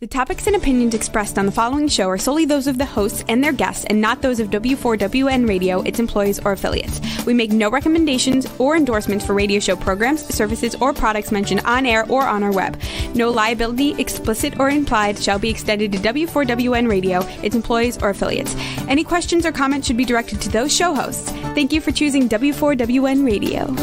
The topics and opinions expressed on the following show are solely those of the hosts and their guests and not those of W4WN Radio, its employees, or affiliates. We make no recommendations or endorsements for radio show programs, services, or products mentioned on air or on our web. No liability, explicit or implied, shall be extended to W4WN Radio, its employees, or affiliates. Any questions or comments should be directed to those show hosts. Thank you for choosing W4WN Radio.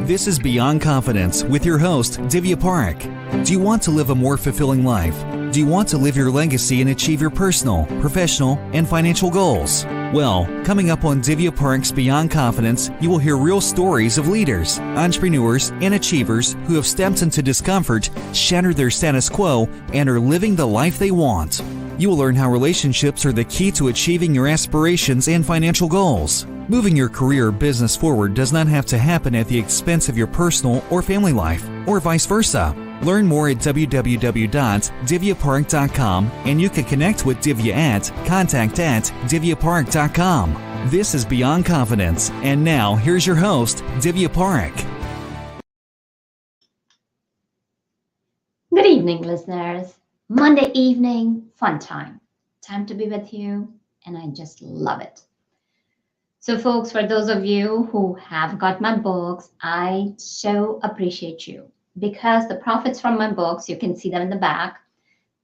This is Beyond Confidence with your host, Divya Parekh. Do you want to live a more fulfilling life? Do you want to live your legacy and achieve your personal, professional, and financial goals? Well, coming up on Divya Parekh's Beyond Confidence, you will hear real stories of leaders, entrepreneurs, and achievers who have stepped into discomfort, shattered their status quo, and are living the life they want. You will learn how relationships are the key to achieving your aspirations and financial goals. Moving your career or business forward does not have to happen at the expense of your personal or family life, or vice versa. Learn more at www.divyaparekh.com, and you can connect with Divya at contact@divyaparekh.com. This is Beyond Confidence, and now here's your host, Divya Parekh. Good evening, listeners. Monday evening, fun time. Time to be with you, and I just love it. So folks, for those of you who have got my books, I so appreciate you because the profits from my books, you can see them in the back.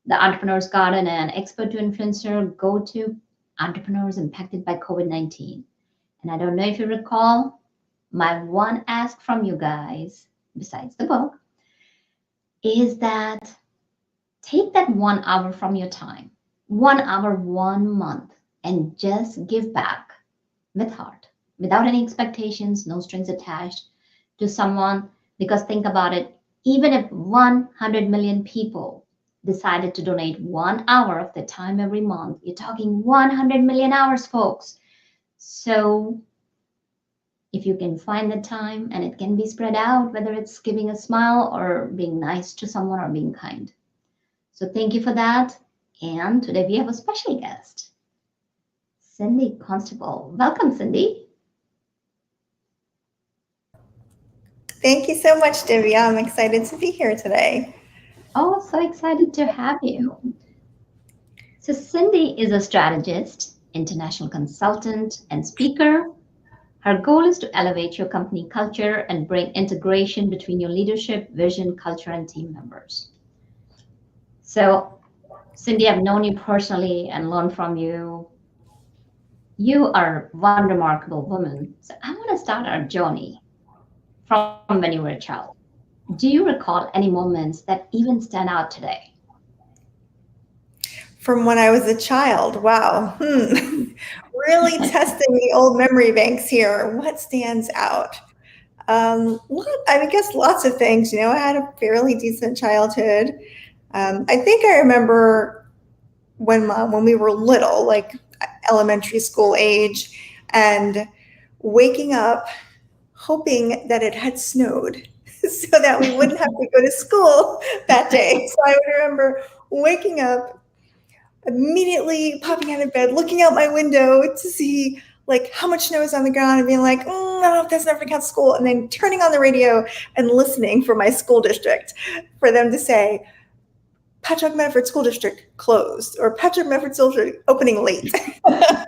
The Entrepreneur's Garden and Expert to Influencer go to entrepreneurs impacted by COVID-19. And I don't know if you recall, my one ask from you guys, besides the book, is that take that 1 hour from your time, 1 hour, 1 month, and just give back with heart, without any expectations, no strings attached to someone. Because think about it, even if 100 million people decided to donate 1 hour of their time every month, you're talking 100 million hours, folks. So if you can find the time and it can be spread out, whether it's giving a smile or being nice to someone or being kind. So thank you for that. And today we have a special guest, Cindy Constable. Welcome, Cindy. Thank you so much, Divya. I'm excited to be here today. Oh, so excited to have you. So Cindy is a strategist, international consultant, and speaker. Her goal is to elevate your company culture and bring integration between your leadership, vision, culture, and team members. So Cindy, I've known you personally and learned from you. You are one remarkable woman. So I want to start our journey from when you were a child. Do you recall any moments that even stand out today? From when I was a child, wow. Really testing the old memory banks here. What stands out? I guess lots of things. I had a fairly decent childhood. I think I remember when we were little, like elementary school age, and waking up hoping that it had snowed so that we wouldn't have to go to school that day. So I would remember waking up, immediately popping out of bed, looking out my window to see like how much snow is on the ground and being like, no, that's never gonna count school. And then turning on the radio and listening for my school district for them to say, Patrick Medford School District closed, or Patrick Medford School District opening late. I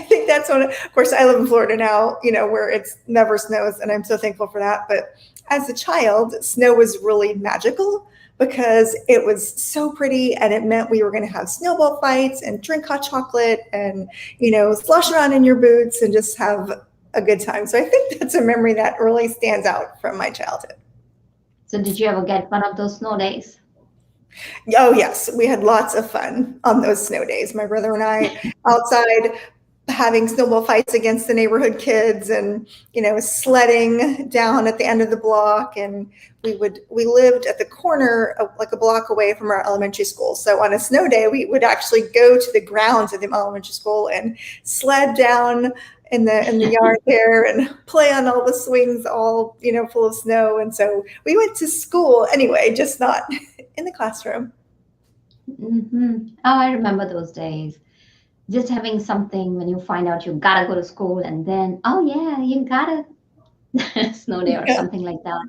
think that's one. Of course, I live in Florida now, where it's never snows, and I'm so thankful for that. But as a child, snow was really magical because it was so pretty, and it meant we were going to have snowball fights and drink hot chocolate and, slosh around in your boots and just have a good time. So I think that's a memory that really stands out from my childhood. So did you ever get one of those snow days? Oh, yes. We had lots of fun on those snow days. My brother and I outside having snowball fights against the neighborhood kids and, sledding down at the end of the block. And we lived at the corner, like a block away from our elementary school. So on a snow day, we would actually go to the grounds of the elementary school and sled down in the yard there and play on all the swings, all, full of snow. And so we went to school anyway, just not in the classroom. Mm-hmm. Oh, I remember those days. Just having something when you find out you gotta go to school and then, oh yeah, you gotta snow day or something like that.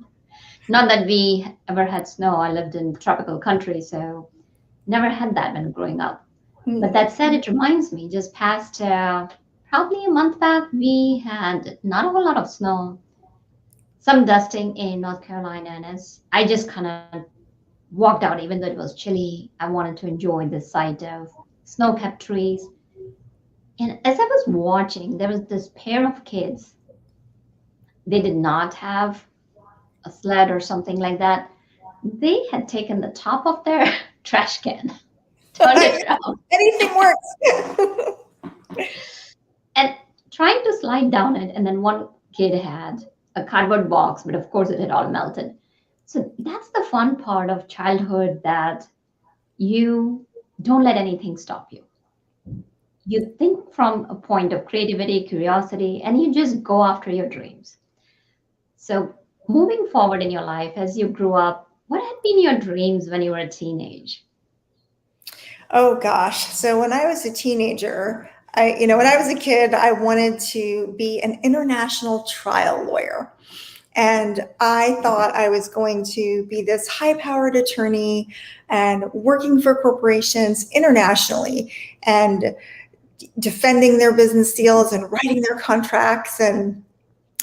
Not that we ever had snow. I lived in tropical country, so never had that when growing up. But that said, it reminds me, just past probably a month back, we had not a whole lot of snow, some dusting in North Carolina, and as I just kind of walked out, even though it was chilly, I wanted to enjoy the sight of snow-capped trees. And as I was watching, there was this pair of kids. They did not have a sled or something like that. They had taken the top of their trash can, turned it around, Anything works. and trying to slide down it. And then one kid had a cardboard box, but of course it had all melted. So that's the fun part of childhood, that you don't let anything stop you. You think from a point of creativity, curiosity, and you just go after your dreams. So, moving forward in your life as you grew up, what had been your dreams when you were a teenage? Oh gosh. So when I was a teenager, when I was a kid, I wanted to be an international trial lawyer. And I thought I was going to be this high-powered attorney and working for corporations internationally and defending their business deals and writing their contracts. And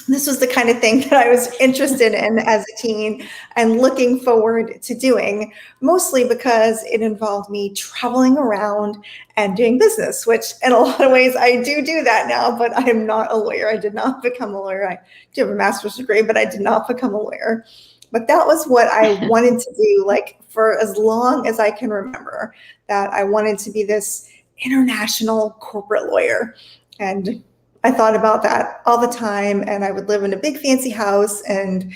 this was the kind of thing that I was interested in as a teen and looking forward to doing, mostly because it involved me traveling around and doing business, which in a lot of ways I do that now, but I'm not a lawyer. I did not become a lawyer. I do have a master's degree, but I did not become a lawyer. But that was what I wanted to do, like for as long as I can remember, that I wanted to be this international corporate lawyer. And I thought about that all the time, and I would live in a big fancy house and,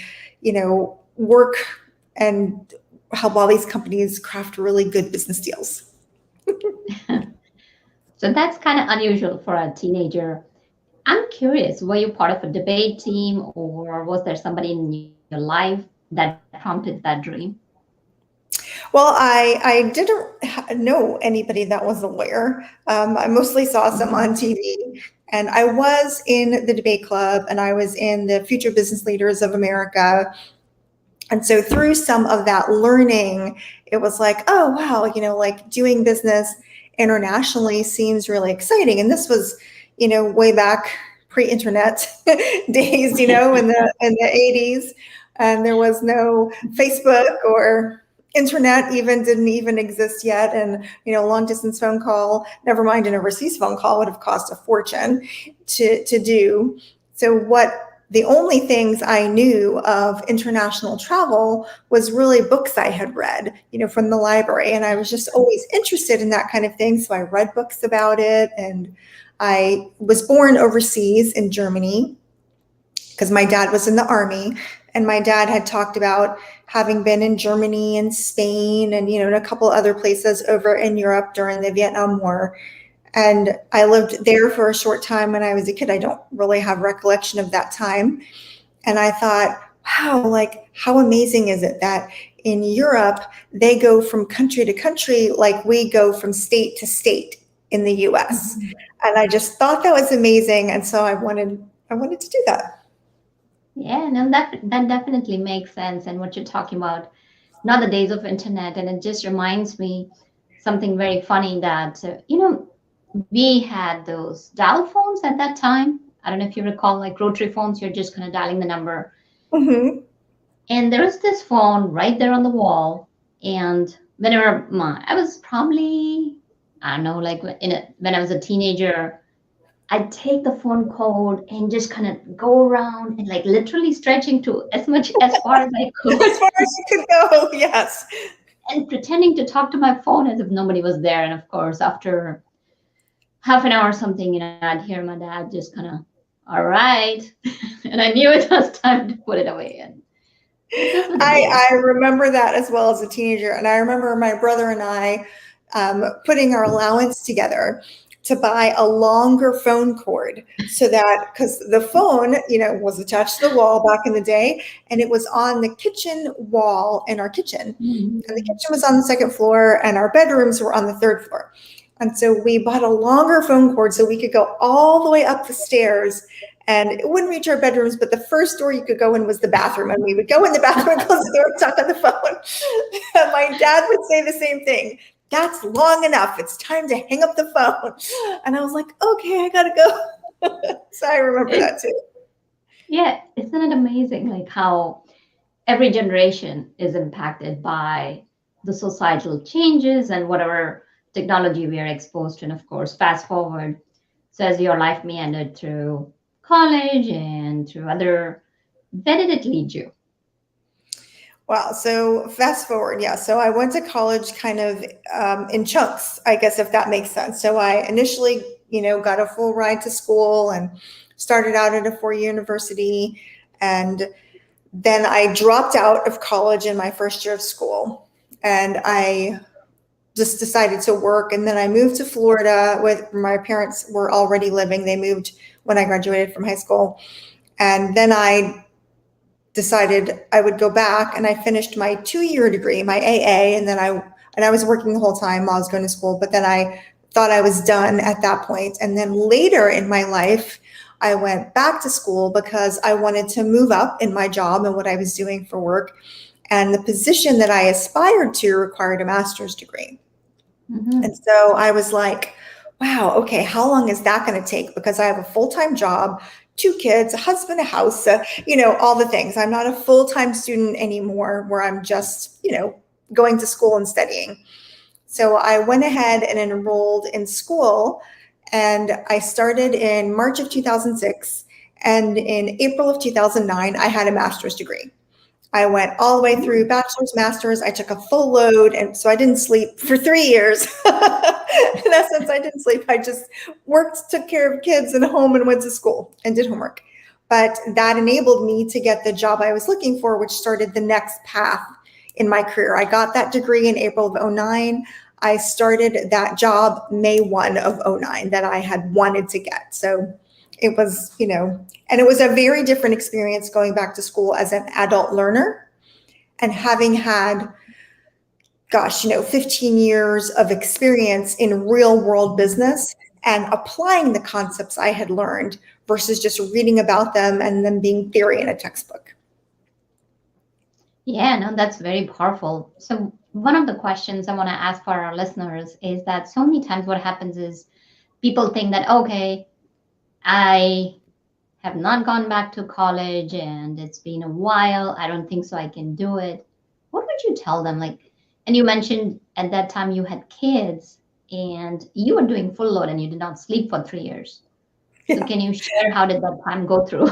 work and help all these companies craft really good business deals. So that's kind of unusual for a teenager. I'm curious, were you part of a debate team, or was there somebody in your life that prompted that dream? Well, I didn't know anybody that was a lawyer. I mostly saw some on TV. And I was in the debate club, and I was in the Future Business Leaders of America. And so through some of that learning, it was like, oh, wow, like doing business internationally seems really exciting. And this was, way back pre-internet days, in the 80s. And there was no Facebook, or internet didn't even exist yet. And, long distance phone call, never mind an overseas phone call, would have cost a fortune to do. So the only things I knew of international travel was really books I had read, from the library. And I was just always interested in that kind of thing. So I read books about it. And I was born overseas in Germany because my dad was in the army. And my dad had talked about having been in Germany and Spain and, in a couple other places over in Europe during the Vietnam War. And I lived there for a short time when I was a kid. I don't really have recollection of that time. And I thought, wow, like how amazing is it that in Europe, they go from country to country like we go from state to state in the US. Mm-hmm. And I just thought that was amazing. And so I wanted to do that. Yeah, no, that definitely makes sense. And what you're talking about, not the days of internet. And it just reminds me something very funny that, we had those dial phones at that time. I don't know if you recall, like rotary phones, you're just kind of dialing the number. Mm-hmm. And there was this phone right there on the wall. And whenever I was probably, I don't know, like when I was a teenager, I'd take the phone cord and just kind of go around and like literally stretching to as far as I could. As far as you could go, yes. And pretending to talk to my phone as if nobody was there. And of course, after half an hour or something, I'd hear my dad just kind of, all right. And I knew it was time to put it away. And I remember that as well as a teenager. And I remember my brother and I putting our allowance together to buy a longer phone cord so that, because the phone, was attached to the wall back in the day, and it was on the kitchen wall in our kitchen. Mm-hmm. And the kitchen was on the second floor and our bedrooms were on the third floor. And so we bought a longer phone cord so we could go all the way up the stairs And it wouldn't reach our bedrooms, but the first door you could go in was the bathroom. And we would go in the bathroom, close the door, talk on the phone. And my dad would say the same thing. That's long enough. It's time to hang up the phone. And I was like, okay, I gotta go. So I remember that too. Yeah, isn't it amazing like how every generation is impacted by the societal changes and whatever technology we are exposed to. And of course, fast forward, so as your life meandered through college and through other, where did it lead you? Wow. So fast forward. Yeah. So I went to college kind of in chunks, I guess, if that makes sense. So I initially, got a full ride to school and started out at a 4-year university. And then I dropped out of college in my first year of school. And I just decided to work. And then I moved to Florida with my parents were already living. They moved when I graduated from high school. And then I decided I would go back, and I finished my 2-year degree, my AA, and then I was working the whole time while I was going to school, but then I thought I was done at that point. And then later in my life, I went back to school because I wanted to move up in my job and what I was doing for work. And the position that I aspired to required a master's degree. Mm-hmm. And so I was like, wow, okay, how long is that going to take? Because I have a full-time job, 2 kids, a husband, a house, all the things. I'm not a full-time student anymore where I'm just, going to school and studying. So I went ahead and enrolled in school, and I started in March of 2006. And in April of 2009, I had a master's degree. I went all the way through bachelor's, master's. I took a full load. And so I didn't sleep for 3 years. In essence, I didn't sleep. I just worked, took care of kids and home, and went to school and did homework. But that enabled me to get the job I was looking for, which started the next path in my career. I got that degree in April of 2009. I started that job May 1 of 2009 that I had wanted to get. So it was, and it was a very different experience going back to school as an adult learner and having had, 15 years of experience in real world business and applying the concepts I had learned versus just reading about them and them being theory in a textbook. Yeah, no, that's very powerful. So one of the questions I want to ask for our listeners is that so many times what happens is people think that, okay, I have not gone back to college and it's been a while. I don't think so I can do it. What would you tell them? And you mentioned at that time you had kids and you were doing full load and you did not sleep for 3 years. So can you share how did that time go through?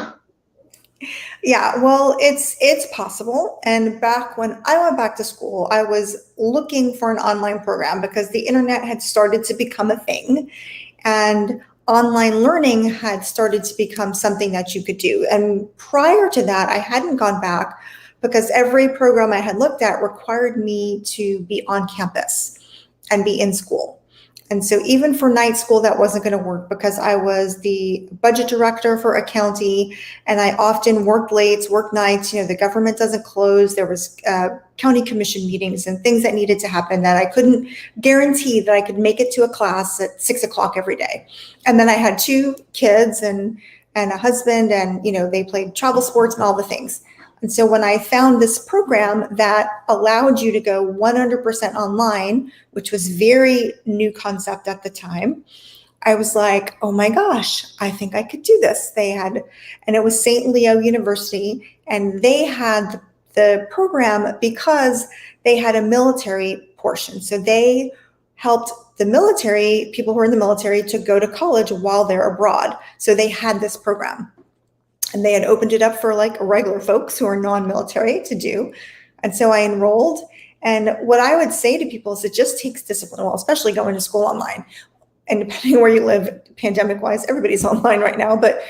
Yeah, well, it's possible. And back when I went back to school, I was looking for an online program because the internet had started to become a thing. And online learning had started to become something that you could do. And prior to that, I hadn't gone back because every program I had looked at required me to be on campus and be in school. And so even for night school, that wasn't going to work because I was the budget director for a county and I often worked late, worked nights. The government doesn't close. There was county commission meetings and things that needed to happen that I couldn't guarantee that I could make it to a class at 6 o'clock every day. And then I had 2 kids and a husband and, they played travel sports and all the things. And so when I found this program that allowed you to go 100% online, which was very new concept at the time, I was like, oh my gosh, I think I could do this. And it was St. Leo University, and they had the program because they had a military portion. So they helped the military, people who are in the military, to go to college while they're abroad. So they had this program. And they had opened it up for regular folks who are non-military to do. And so I enrolled. And what I would say to people is it just takes discipline, well, especially going to school online. And depending on where you live, pandemic-wise, everybody's online right now, but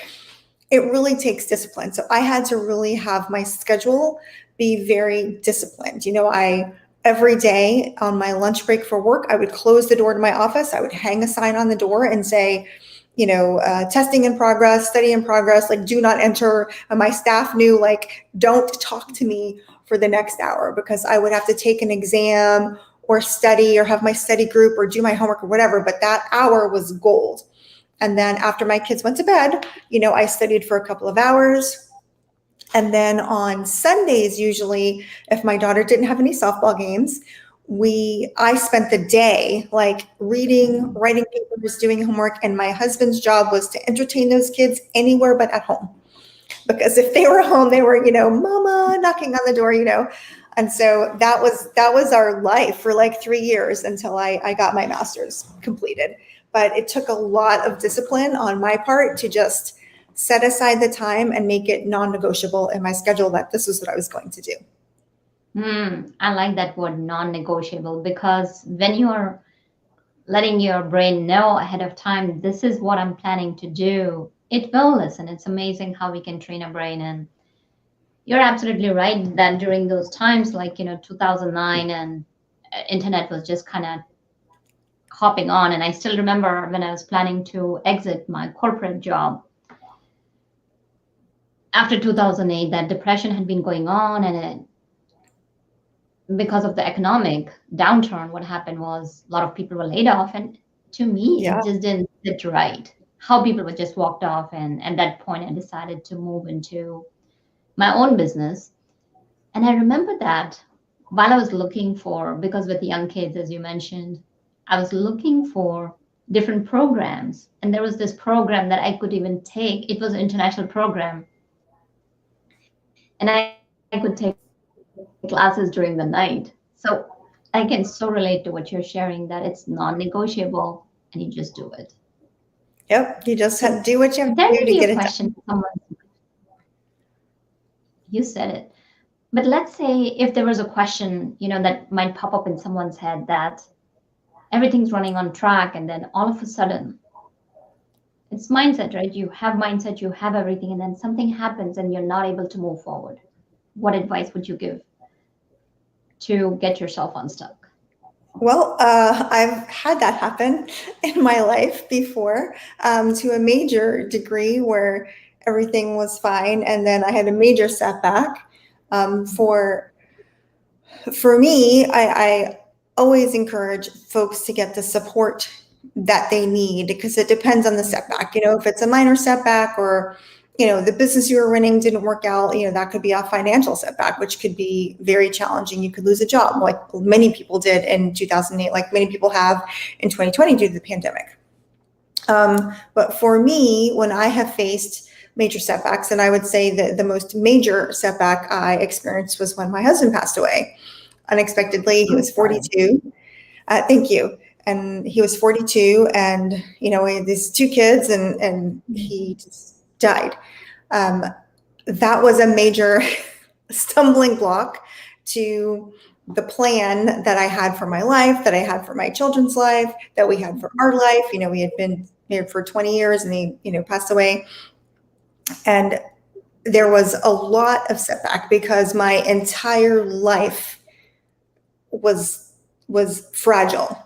it really takes discipline. So I had to really have my schedule be very disciplined. Every day on my lunch break for work, I would close the door to my office. I would hang a sign on the door and say, testing in progress, study in progress, do not enter. And my staff knew, don't talk to me for the next hour because I would have to take an exam or study or have my study group or do my homework or whatever. But that hour was gold. And then after my kids went to bed, I studied for a couple of hours. And then on Sundays, usually, if my daughter didn't have any softball games, I spent the day like reading, writing papers, doing homework, and my husband's job was to entertain those kids anywhere but at home. Because if they were home, they were, mama knocking on the door, And so that was our life for like 3 years until I got my master's completed. But it took a lot of discipline on my part to just set aside the time and make it non-negotiable in my schedule that this was what I was going to do. I like that word, non-negotiable, because when you are letting your brain know ahead of time, this is what I'm planning to do, it will listen. It's amazing how we can train our brain. And you're absolutely right that during those times, like, 2009, and internet was just kind of hopping on. And I still remember when I was planning to exit my corporate job after 2008, that depression had been going on, and because of the economic downturn, what happened was a lot of people were laid off. And to me, Yeah. it just didn't sit right how people were just walked off. And at that point, I decided to move into my own business. And I remember that while I was looking for, because with the young kids, as you mentioned, I was looking for different programs. And there was this program that I could even take. It was an international program. And I could take classes during the night. So I can so relate to what you're sharing, that it's non-negotiable and you just do it. Yep. You just have to do what you have There to do may to be get a it question done. someone, you said it. But let's say if there was a question, that might pop up in someone's head, that everything's running on track, and then all of a sudden, it's mindset, right? You have mindset, you have everything, and then something happens and you're not able to move forward. What advice would you give to get yourself unstuck? Well, I've had that happen in my life before, to a major degree where everything was fine, and then I had a major setback. For me, I always encourage folks to get the support that they need, because it depends on the setback. If it's a minor setback, or the business you were running didn't work out, that could be a financial setback, which could be very challenging. You could lose a job, like many people did in 2008, like many people have in 2020 due to the pandemic. But for me, when I have faced major setbacks, and I would say that the most major setback I experienced was when my husband passed away unexpectedly. He was 42. Thank you. And he was 42, and we had these 2 kids, and he just died. That was a major stumbling block to the plan that I had for my life, that I had for my children's life, that we had for our life. We had been married for 20 years, and he, passed away. And there was a lot of setback because my entire life was fragile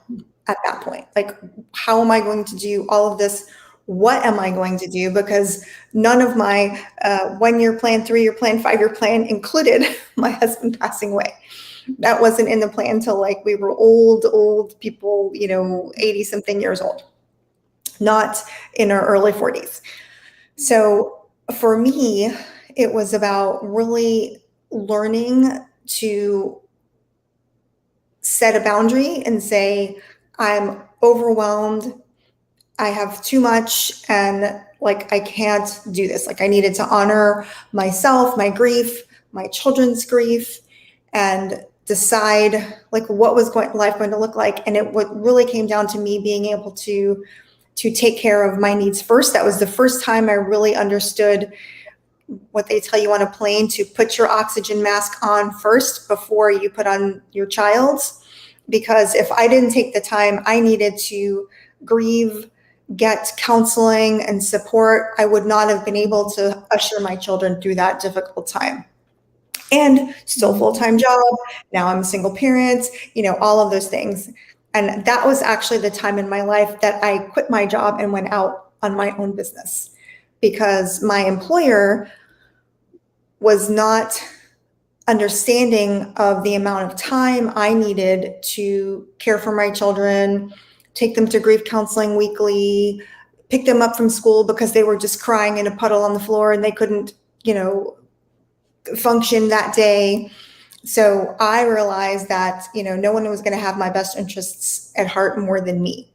at that point. Like, how am I going to do all of this? What am I going to do? Because none of my 1-year plan, 3-year plan, 5-year plan included my husband passing away. That wasn't in the plan until like we were old people, 80 something years old, not in our early 40s. So for me, it was about really learning to set a boundary and say, I'm overwhelmed, I have too much, and like, I can't do this. Like, I needed to honor myself, my grief, my children's grief, and decide like what was life going to look like. And it really came down to me being able to take care of my needs first. That was the first time I really understood what they tell you on a plane, to put your oxygen mask on first before you put on your child's. Because if I didn't take the time I needed to grieve, get counseling and support, I would not have been able to usher my children through that difficult time. And still full-time job. Now I'm a single parent, all of those things. And that was actually the time in my life that I quit my job and went out on my own business, because my employer was not understanding of the amount of time I needed to care for my children, take them to grief counseling weekly, pick them up from school because they were just crying in a puddle on the floor and they couldn't, function that day. So I realized that, no one was going to have my best interests at heart more than me.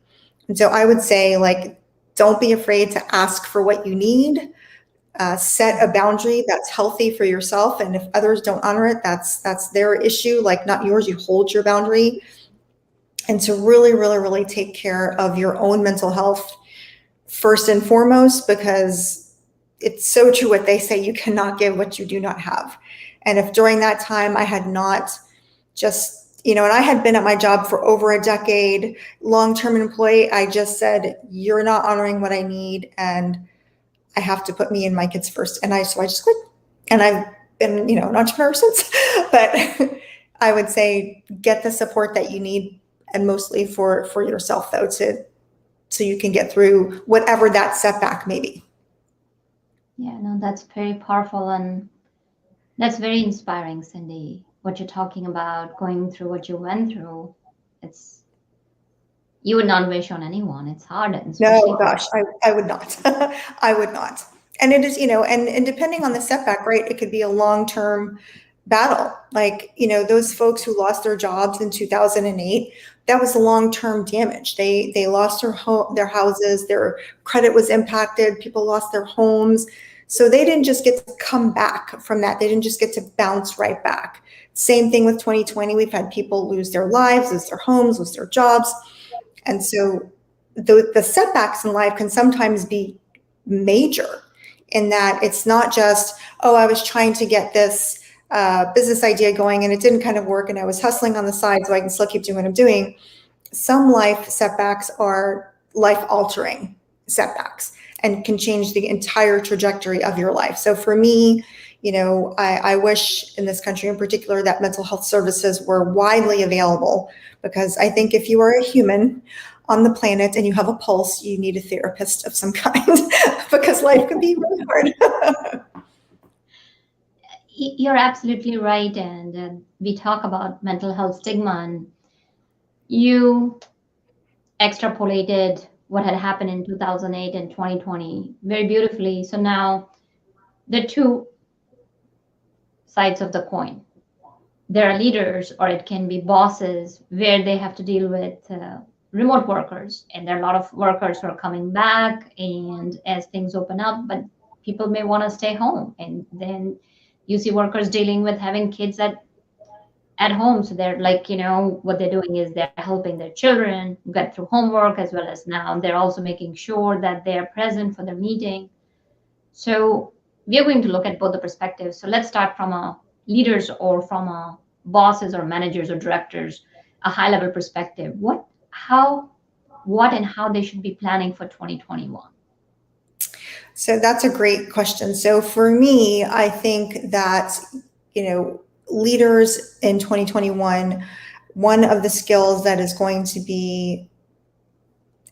And so I would say, like, don't be afraid to ask for what you need. Set a boundary that's healthy for yourself. And if others don't honor it, that's their issue, like not yours. You hold your boundary. And to really, really, really take care of your own mental health first and foremost, because it's so true what they say, you cannot give what you do not have. And if during that time I had not just, and I had been at my job for over a decade, long-term employee, I just said, you're not honoring what I need, and I have to put me and my kids first. And so I just quit. And I've been, an entrepreneur since. But I would say get the support that you need, and mostly for yourself, though, so you can get through whatever that setback may be. Yeah, no, that's very powerful, and that's very inspiring, Cindy. What you're talking about, going through what you went through, you would not wish on anyone. It's hard. No, gosh, I would not. I would not. And it is, and depending on the setback, right, it could be a long-term battle. Like, those folks who lost their jobs in 2008, that was long-term damage. They lost their houses, their credit was impacted, people lost their homes. So they didn't just get to come back from that. They didn't just get to bounce right back. Same thing with 2020. We've had people lose their lives, lose their homes, lose their jobs. And so the setbacks in life can sometimes be major, in that it's not just, I was trying to get this business idea going and it didn't kind of work, and I was hustling on the side so I can still keep doing what I'm doing. Some life setbacks are life-altering setbacks and can change the entire trajectory of your life. So for me, I wish in this country in particular that mental health services were widely available, because I think if you are a human on the planet and you have a pulse, you need a therapist of some kind because life can be really hard. You're absolutely right. And we talk about mental health stigma, and you extrapolated what had happened in 2008 and 2020 very beautifully. So now there are two sides of the coin. There are leaders, or it can be bosses, where they have to deal with remote workers, and there are a lot of workers who are coming back, and as things open up, but people may want to stay home, and then you see workers dealing with having kids at home. So they're like, what they're doing is they're helping their children get through homework, as well as now they're also making sure that they're present for the meeting. So we are going to look at both the perspectives. So let's start from a leaders, or from a bosses or managers or directors, a high level perspective. What and how they should be planning for 2021. So that's a great question. So for me, I think that, leaders in 2021, one of the skills that is going to be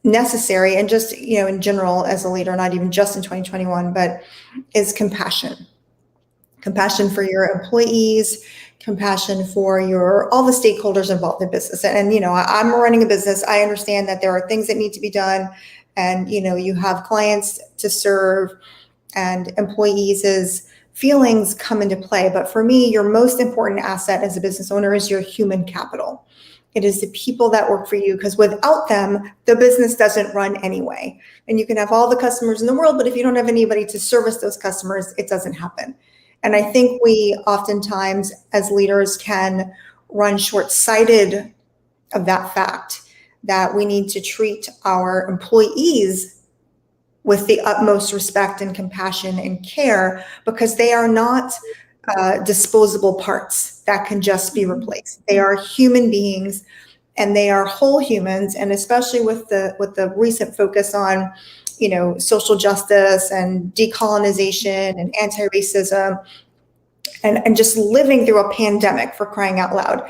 necessary, and just, in general as a leader, not even just in 2021, but is compassion. Compassion for your employees, compassion for all the stakeholders involved in business. And, I'm running a business. I understand that there are things that need to be done, and, you have clients to serve, and employees' feelings come into play. But for me, your most important asset as a business owner is your human capital. It is the people that work for you, because without them, the business doesn't run anyway. And you can have all the customers in the world, but if you don't have anybody to service those customers, it doesn't happen. And I think we oftentimes as leaders can run short-sighted of that fact, that we need to treat our employees with the utmost respect and compassion and care, because they are not disposable parts that can just be replaced. They are human beings, and they are whole humans. And especially with the recent focus on, social justice and decolonization and anti-racism, and just living through a pandemic, for crying out loud,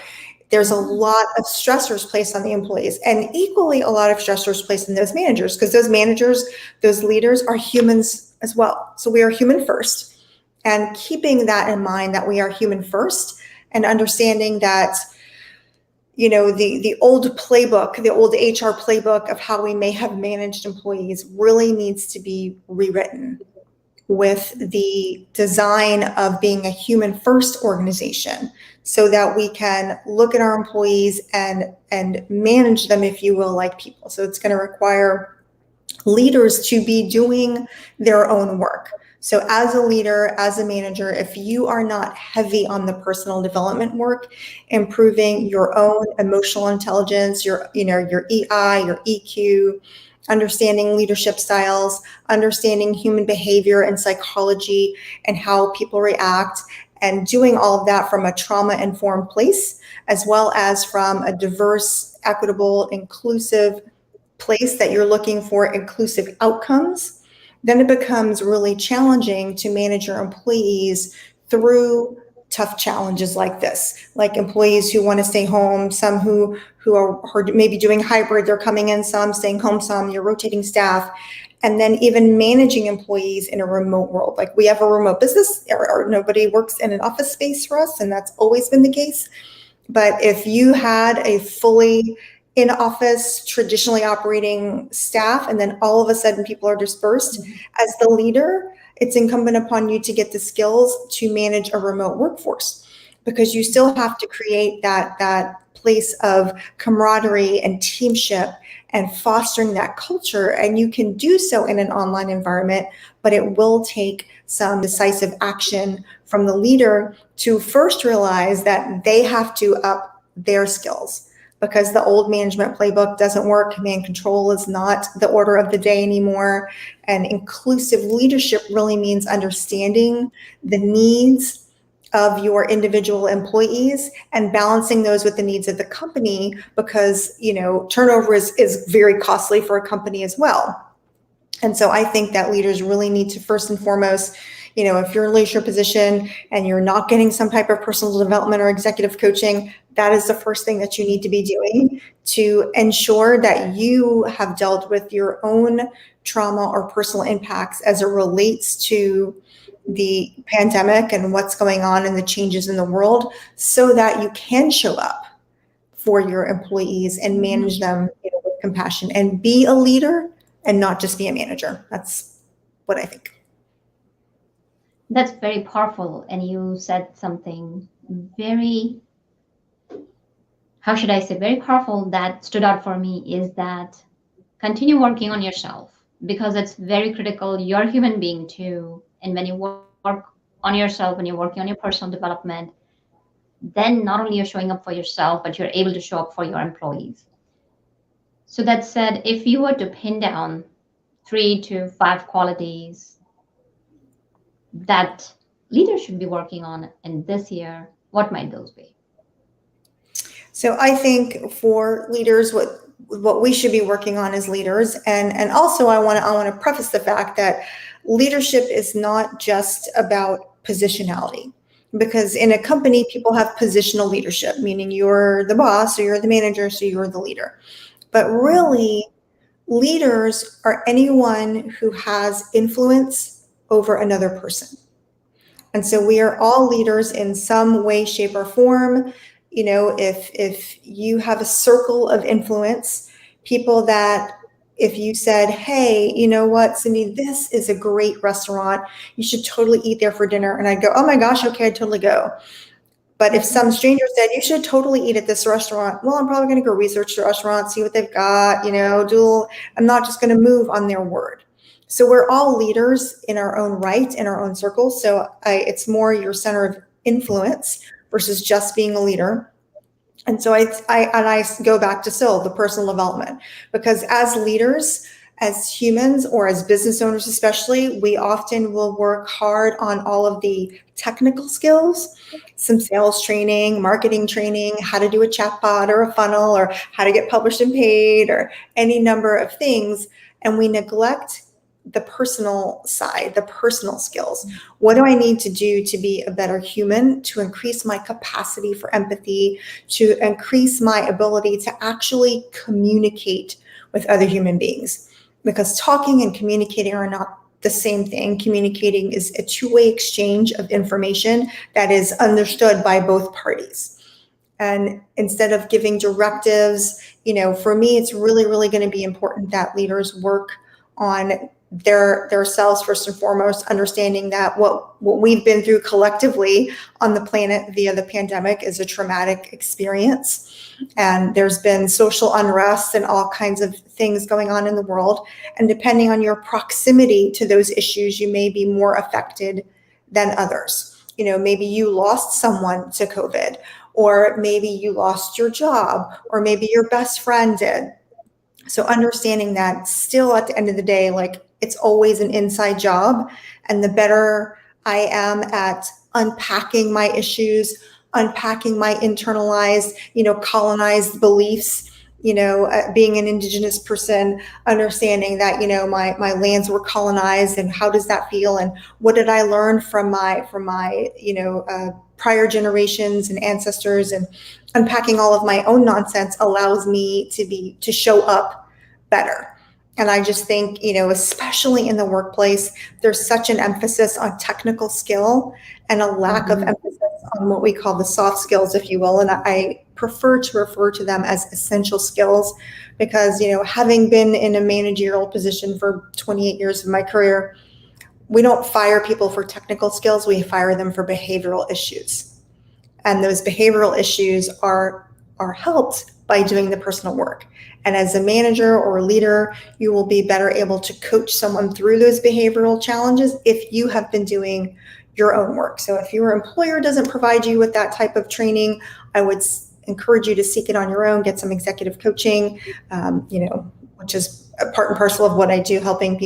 there's a lot of stressors placed on the employees, and equally a lot of stressors placed on those managers, because those managers, those leaders are humans as well. So we are human first, and keeping that in mind, that we are human first, and understanding that, the old playbook, the old HR playbook of how we may have managed employees really needs to be rewritten with the design of being a human first organization, so that we can look at our employees and manage them, if you will, like people. So it's going to require leaders to be doing their own work. So as a leader, as a manager, if you are not heavy on the personal development work, improving your own emotional intelligence, your EI, your EQ, understanding leadership styles, understanding human behavior and psychology and how people react, and doing all of that from a trauma-informed place, as well as from a diverse, equitable, inclusive place that you're looking for inclusive outcomes, then it becomes really challenging to manage your employees through tough challenges like this, like employees who want to stay home, some who are maybe doing hybrid, they're coming in, some staying home, some you're rotating staff, and then even managing employees in a remote world. Like we have a remote business, or nobody works in an office space for us, and that's always been the case. But if you had a fully in-office, traditionally operating staff, and then all of a sudden people are dispersed, as the leader, it's incumbent upon you to get the skills to manage a remote workforce, because you still have to create that place of camaraderie and teamship and fostering that culture. And you can do so in an online environment, but it will take some decisive action from the leader to first realize that they have to up their skills, because the old management playbook doesn't work. Command control is not the order of the day anymore. And inclusive leadership really means understanding the needs of your individual employees and balancing those with the needs of the company, because turnover is very costly for a company as well. And so I think that leaders really need to, first and foremost, if you're in a leadership position and you're not getting some type of personal development or executive coaching, that is the first thing that you need to be doing to ensure that you have dealt with your own trauma or personal impacts as it relates to the pandemic and what's going on and the changes in the world, so that you can show up for your employees and manage them with compassion and be a leader and not just be a manager. That's what I think. That's very powerful. And you said something very, very powerful that stood out for me, is that continue working on yourself, because it's very critical. You're a human being too. And when you work on yourself, when you're working on your personal development, then not only you're showing up for yourself, but you're able to show up for your employees. So that said, if you were to pin down 3 to 5 qualities that leaders should be working on in this year, what might those be? So I think for leaders, what we should be working on as leaders, and also I want to preface the fact that leadership is not just about positionality, because in a company people have positional leadership, meaning you're the boss or you're the manager, so you're the leader. But really, leaders are anyone who has influence over another person. And so we are all leaders in some way, shape, or form. If you have a circle of influence, people that if you said, hey, you know what, Cindy, this is a great restaurant, you should totally eat there for dinner. And I'd go, oh my gosh, okay, I'd totally go. But if some stranger said, you should totally eat at this restaurant, well, I'm probably going to go research the restaurant, see what they've got, I'm not just going to move on their word. So we're all leaders in our own right, in our own circles. So it's more your center of influence versus just being a leader. And so I go back to still the personal development, because as leaders, as humans, or as business owners especially, we often will work hard on all of the technical skills, some sales training, marketing training, how to do a chatbot or a funnel, or how to get published and paid, or any number of things. And we neglect the personal side, the personal skills. What do I need to do to be a better human, to increase my capacity for empathy, to increase my ability to actually communicate with other human beings? Because talking and communicating are not the same thing. Communicating is a two-way exchange of information that is understood by both parties. And instead of giving directives, for me, it's really, really going to be important that leaders work on their selves first and foremost, understanding that what we've been through collectively on the planet via the pandemic is a traumatic experience. And there's been social unrest and all kinds of things going on in the world. And depending on your proximity to those issues, you may be more affected than others. Maybe you lost someone to COVID, or maybe you lost your job, or maybe your best friend did. So understanding that still at the end of the day, like, it's always an inside job. And the better I am at unpacking my issues, unpacking my internalized, colonized beliefs, being an Indigenous person, understanding that, my lands were colonized, and how does that feel? And what did I learn from my prior generations and ancestors, and unpacking all of my own nonsense allows me to show up better. And I just think, especially in the workplace, there's such an emphasis on technical skill and a lack of emphasis on what we call the soft skills, if you will. And I prefer to refer to them as essential skills because, having been in a managerial position for 28 years of my career, we don't fire people for technical skills. We fire them for behavioral issues. And those behavioral issues are helped by doing the personal work. And as a manager or a leader, you will be better able to coach someone through those behavioral challenges if you have been doing your own work. So if your employer doesn't provide you with that type of training, I would encourage you to seek it on your own, get some executive coaching, which is a part and parcel of what I do, helping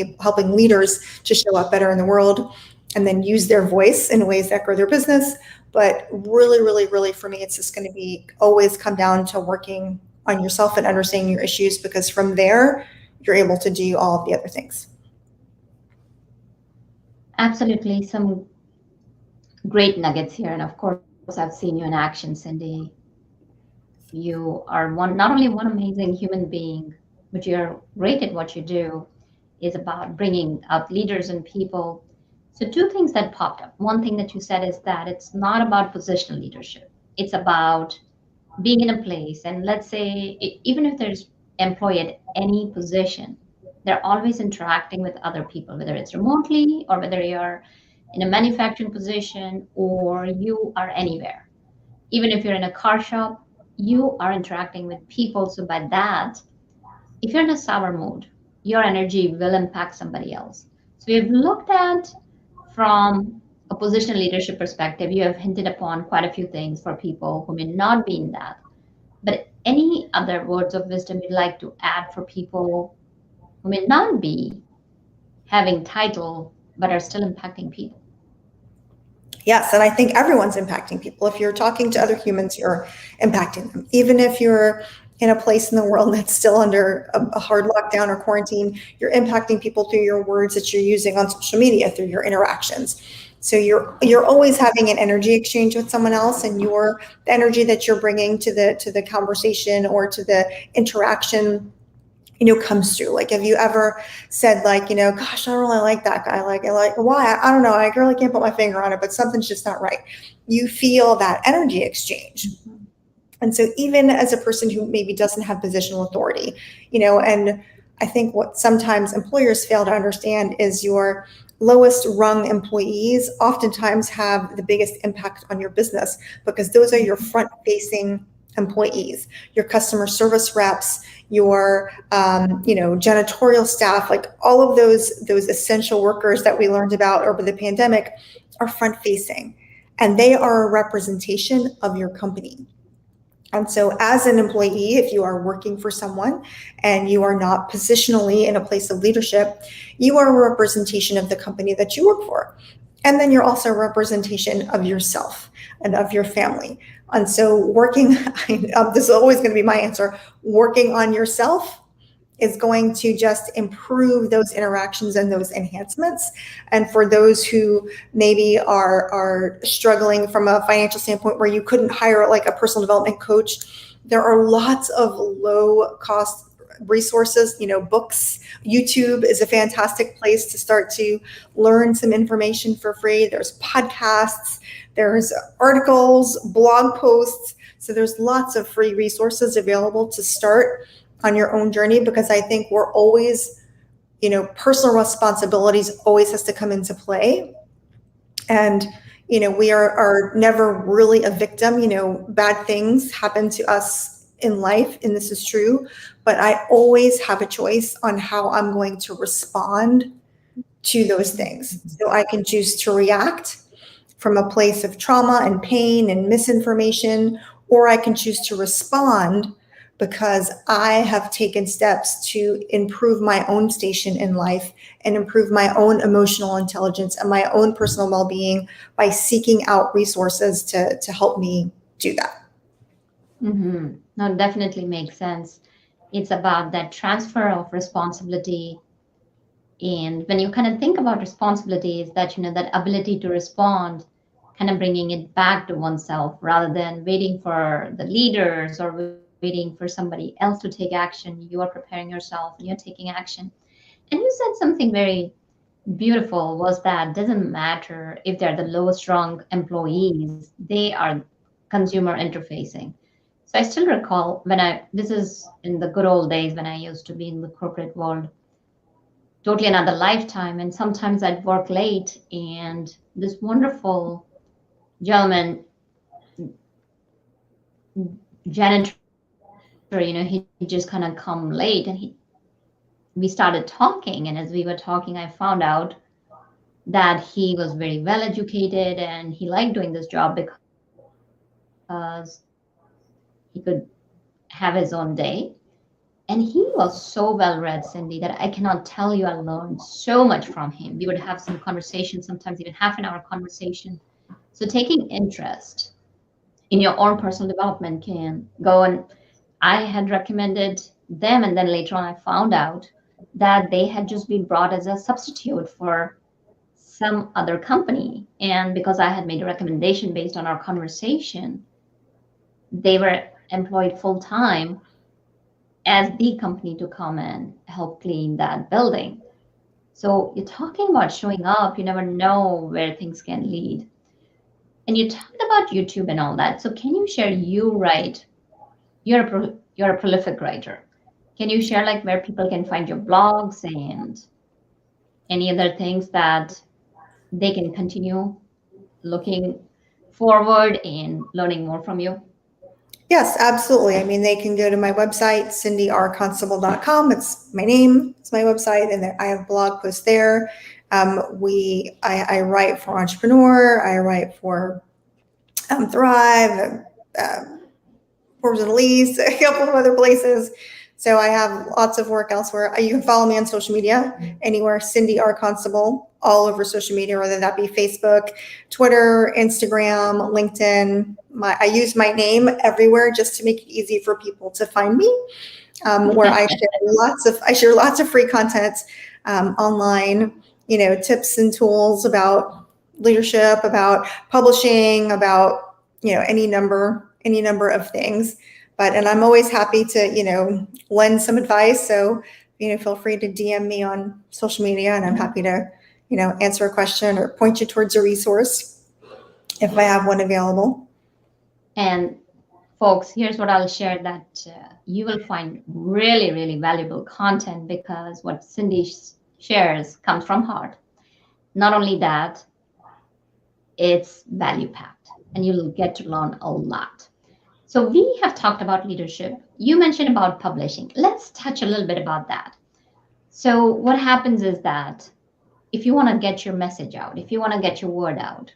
leaders to show up better in the world, and then use their voice in ways that grow their business. But really, really, really, for me, it's just going to be always come down to working on yourself and understanding your issues, because from there, you're able to do all of the other things. Absolutely. Some great nuggets here. And of course, I've seen you in action, Cindy. You are not only one amazing human being, but you're great at what you do. Is about bringing out leaders and people. So two things that popped up. One thing that you said is that it's not about positional leadership. It's about being in a place, and let's say even if there's employee at any position, they're always interacting with other people, whether it's remotely or whether you're in a manufacturing position or you are anywhere. Even if you're in a car shop, you are interacting with people. So by that, if you're in a sour mood, your energy will impact somebody else. So we've looked at from a positional leadership perspective, you have hinted upon quite a few things for people who may not be in that. But any other words of wisdom you'd like to add for people who may not be having title, but are still impacting people? Yes, and I think everyone's impacting people. If you're talking to other humans, you're impacting them. Even if you're in a place in the world that's still under a hard lockdown or quarantine, you're impacting people through your words that you're using on social media, through your interactions. So you're always having an energy exchange with someone else, and the energy that you're bringing to the conversation or to the interaction, comes through. Like, have you ever said, like, gosh, I don't really like that guy. Like, why? I don't know. I really can't put my finger on it, but something's just not right. You feel that energy exchange. Mm-hmm. And so even as a person who maybe doesn't have positional authority, and I think what sometimes employers fail to understand is your lowest rung employees oftentimes have the biggest impact on your business, because those are your front-facing employees, your customer service reps, your janitorial staff, like all of those essential workers that we learned about over the pandemic are front-facing, and they are a representation of your company. And so as an employee, if you are working for someone and you are not positionally in a place of leadership, you are a representation of the company that you work for. And then you're also a representation of yourself and of your family. And so this is always going to be my answer, working on yourself is going to just improve those interactions and those enhancements. And for those who maybe are struggling from a financial standpoint where you couldn't hire like a personal development coach, there are lots of low cost resources, books. YouTube is a fantastic place to start to learn some information for free. There's podcasts, there's articles, blog posts. So there's lots of free resources available to start on your own journey, because I think we're always, personal responsibilities always has to come into play. And, we are never really a victim. Bad things happen to us in life, and this is true, but I always have a choice on how I'm going to respond to those things. So I can choose to react from a place of trauma and pain and misinformation, or I can choose to respond because I have taken steps to improve my own station in life and improve my own emotional intelligence and my own personal well-being by seeking out resources to help me do that. Mm-hmm. No, definitely makes sense. It's about that transfer of responsibility. And when you kind of think about responsibilities, that, that ability to respond, kind of bringing it back to oneself rather than waiting for the leaders or waiting for somebody else to take action. You are preparing yourself and you're taking action. And you said something very beautiful, was that doesn't matter if they're the lowest rung employees, they are consumer interfacing. So I still recall this is in the good old days when I used to be in the corporate world, totally another lifetime. And sometimes I'd work late, and this wonderful gentleman, janitor, he just kind of come late, and we started talking. And as we were talking, I found out that he was very well educated and he liked doing this job because he could have his own day. And he was so well read, Cindy, that I cannot tell you, I learned so much from him. We would have some conversation, sometimes even half an hour conversation. So taking interest in your own personal development can go. And I had recommended them, and then later on I found out that they had just been brought as a substitute for some other company. And because I had made a recommendation based on our conversation, they were employed full time as the company to come and help clean that building. So you're talking about showing up, you never know where things can lead. And you talked about YouTube and all that. So can you share, you're a prolific writer. Can you share like where people can find your blogs and any other things that they can continue looking forward and learning more from you? Yes, absolutely. I mean, they can go to my website, cindyrconstable.com. It's my name, it's my website, and I have blog posts there. I write for Entrepreneur, I write for Thrive, Forbes and Elise, a couple of other places. So I have lots of work elsewhere. You can follow me on social media anywhere, Cindy R. Constable, all over social media, whether that be Facebook, Twitter, Instagram, LinkedIn. I use my name everywhere just to make it easy for people to find me, where I share lots of free content online, tips and tools about leadership, about publishing, about, any number of things. And I'm always happy to, lend some advice. So, feel free to DM me on social media, and I'm happy to, answer a question or point you towards a resource if I have one available. And folks, here's what I'll share, that you will find really, really valuable content, because what Cindy shares comes from heart. Not only that, it's value packed, and you'll get to learn a lot. So we have talked about leadership. You mentioned about publishing. Let's touch a little bit about that. So what happens is that if you want to get your message out, if you want to get your word out,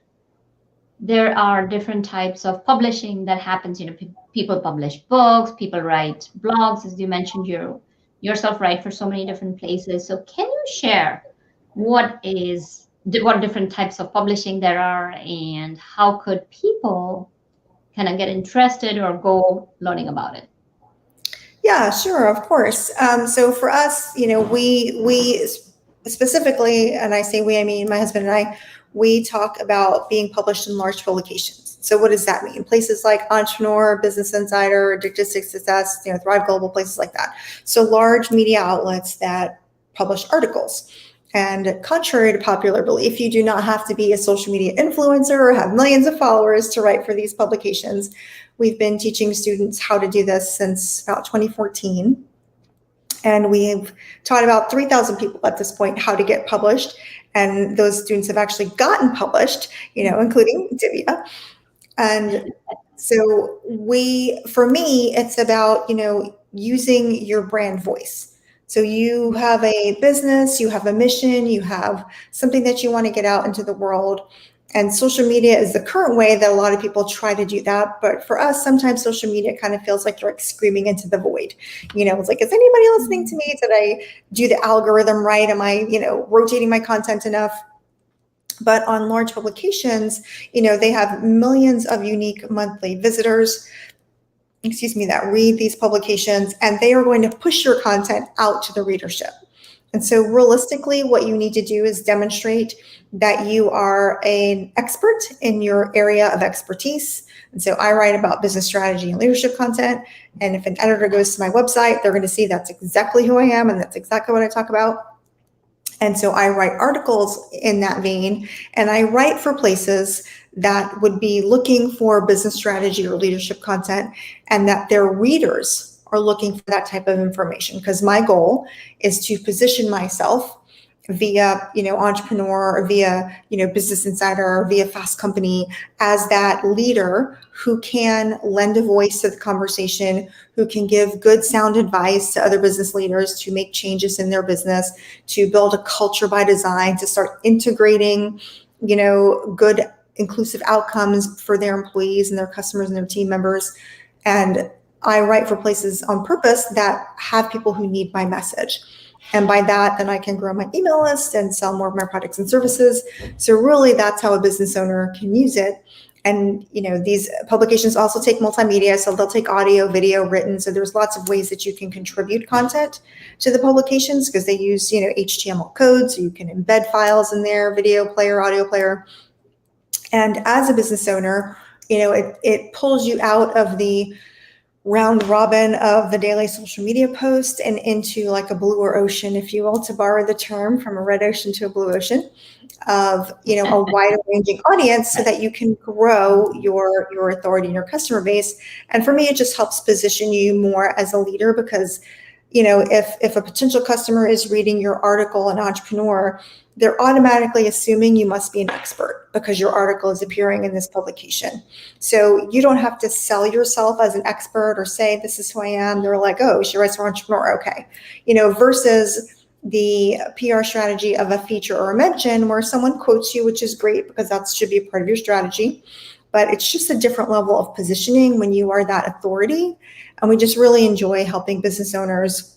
there are different types of publishing that happens. People publish books, people write blogs, as you mentioned, you yourself write for so many different places. So can you share what different types of publishing there are, and how could people kind of get interested or go learning about it? Yeah, sure, of course. So for us, we specifically, and I say we, I mean my husband and I, we talk about being published in large publications. So what does that mean? Places like Entrepreneur, Business Insider, Addicted to Success, Thrive Global, places like that. So large media outlets that publish articles. And contrary to popular belief, you do not have to be a social media influencer or have millions of followers to write for these publications. We've been teaching students how to do this since about 2014. And we've taught about 3,000 people at this point how to get published. And those students have actually gotten published, including Divya. And so for me, it's about, using your brand voice. So you have a business, you have a mission, you have something that you want to get out into the world. And social media is the current way that a lot of people try to do that. But for us, sometimes social media kind of feels like you're like screaming into the void. It's like, is anybody listening to me? Did I do the algorithm right? Am I, rotating my content enough? But on large publications, they have millions of unique monthly visitors, that read these publications, and they are going to push your content out to the readership. And so realistically, what you need to do is demonstrate that you are an expert in your area of expertise. And so I write about business strategy and leadership content. And if an editor goes to my website, they're going to see that's exactly who I am and that's exactly what I talk about. And so I write articles in that vein, and I write for places that would be looking for business strategy or leadership content, and that their readers are looking for that type of information. Because my goal is to position myself via, Entrepreneur, or via, Business Insider, or via Fast Company as that leader who can lend a voice to the conversation, who can give good sound advice to other business leaders to make changes in their business, to build a culture by design, to start integrating, good inclusive outcomes for their employees and their customers and their team members. And I write for places on purpose that have people who need my message. And by that, then I can grow my email list and sell more of my products and services. So really, that's how a business owner can use it. And, these publications also take multimedia. So they'll take audio, video, written. So there's lots of ways that you can contribute content to the publications because they use, HTML code. So you can embed files in there, video player, audio player. And as a business owner, it pulls you out of the round robin of the daily social media post and into like a bluer ocean, if you will, to borrow the term, from a red ocean to a blue ocean of, a wider ranging audience so that you can grow your authority and your customer base. And for me, it just helps position you more as a leader because, if a potential customer is reading your article in Entrepreneur, they're automatically assuming you must be an expert because your article is appearing in this publication. So you don't have to sell yourself as an expert or say, this is who I am. They're like, oh, she writes for Entrepreneur. Okay. Versus the PR strategy of a feature or a mention where someone quotes you, which is great because that should be a part of your strategy. But it's just a different level of positioning when you are that authority. And we just really enjoy helping business owners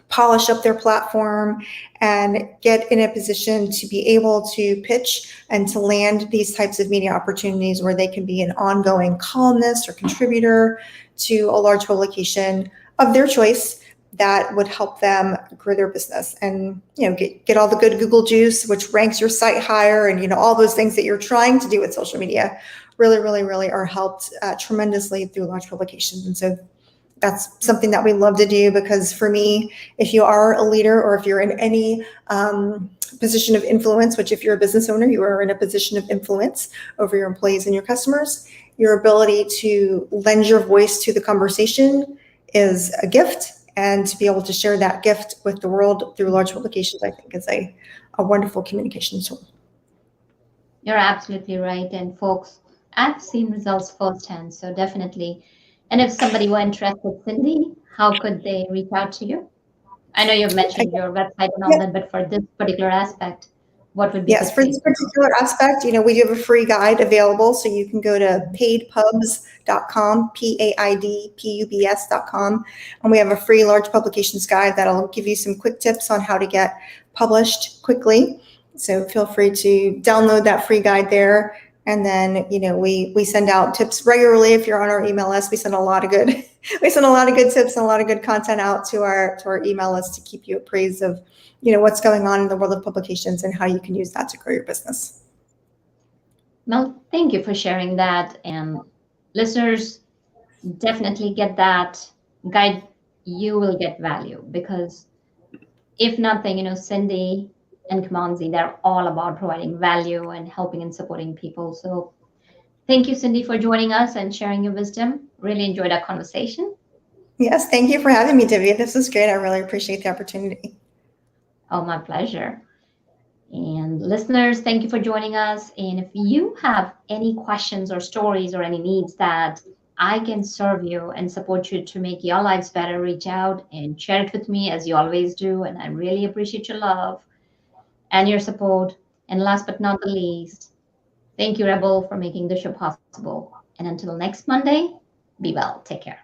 polish up their platform and get in a position to be able to pitch and to land these types of media opportunities where they can be an ongoing columnist or contributor to a large publication of their choice that would help them grow their business and, get all the good Google juice, which ranks your site higher, and, all those things that you're trying to do with social media really, really, really are helped tremendously through large publications. And so that's something that we love to do because for me, if you are a leader or if you're in any position of influence, which if you're a business owner, you are in a position of influence over your employees and your customers, your ability to lend your voice to the conversation is a gift. And to be able to share that gift with the world through large publications, I think is a wonderful communication tool. You're absolutely right. And folks, I've seen results firsthand. So definitely. And if somebody were interested, Cindy, how could they reach out to you? I know you've mentioned your website and all that, but for this particular aspect, what would be Yes, for this particular aspect, we do have a free guide available. So you can go to paidpubs.com, paidpubs.com. And we have a free large publications guide that'll give you some quick tips on how to get published quickly. So feel free to download that free guide there. And then, we send out tips regularly. If you're on our email list, we send a lot of good tips and a lot of good content out to our email list to keep you appraised of, what's going on in the world of publications and how you can use that to grow your business. Well, thank you for sharing that. And listeners, definitely get that guide. You will get value because if nothing, Cindy and Kamanzi. They're all about providing value and helping and supporting people. So thank you, Cindy, for joining us and sharing your wisdom. Really enjoyed our conversation. Yes, thank you for having me, Divya. This was great. I really appreciate the opportunity. Oh, my pleasure. And listeners, thank you for joining us. And if you have any questions or stories or any needs that I can serve you and support you to make your lives better, reach out and share it with me as you always do. And I really appreciate your love and your support. And last but not the least, thank you, Rebel, for making the show possible. And until next Monday, be well. Take care.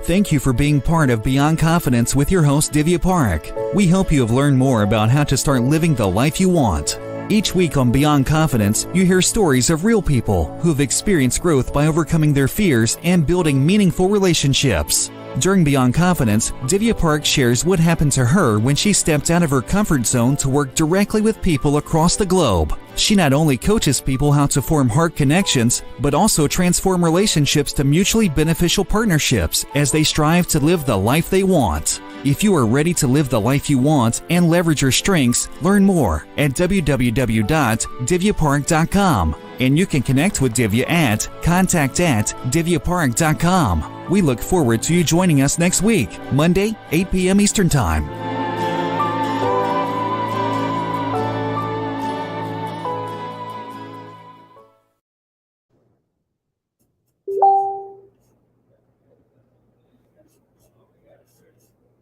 Thank you for being part of Beyond Confidence with your host, Divya Parekh. We hope you have learned more about how to start living the life you want. Each week on Beyond Confidence, you hear stories of real people who have experienced growth by overcoming their fears and building meaningful relationships. During Beyond Confidence, Divya Parekh shares what happened to her when she stepped out of her comfort zone to work directly with people across the globe. She not only coaches people how to form heart connections, but also transform relationships to mutually beneficial partnerships as they strive to live the life they want. If you are ready to live the life you want and leverage your strengths, learn more at www.divyaparekh.com. And you can connect with Divya at contact@divyaparekh.com. We look forward to you joining us next week, Monday, 8 p.m. Eastern Time.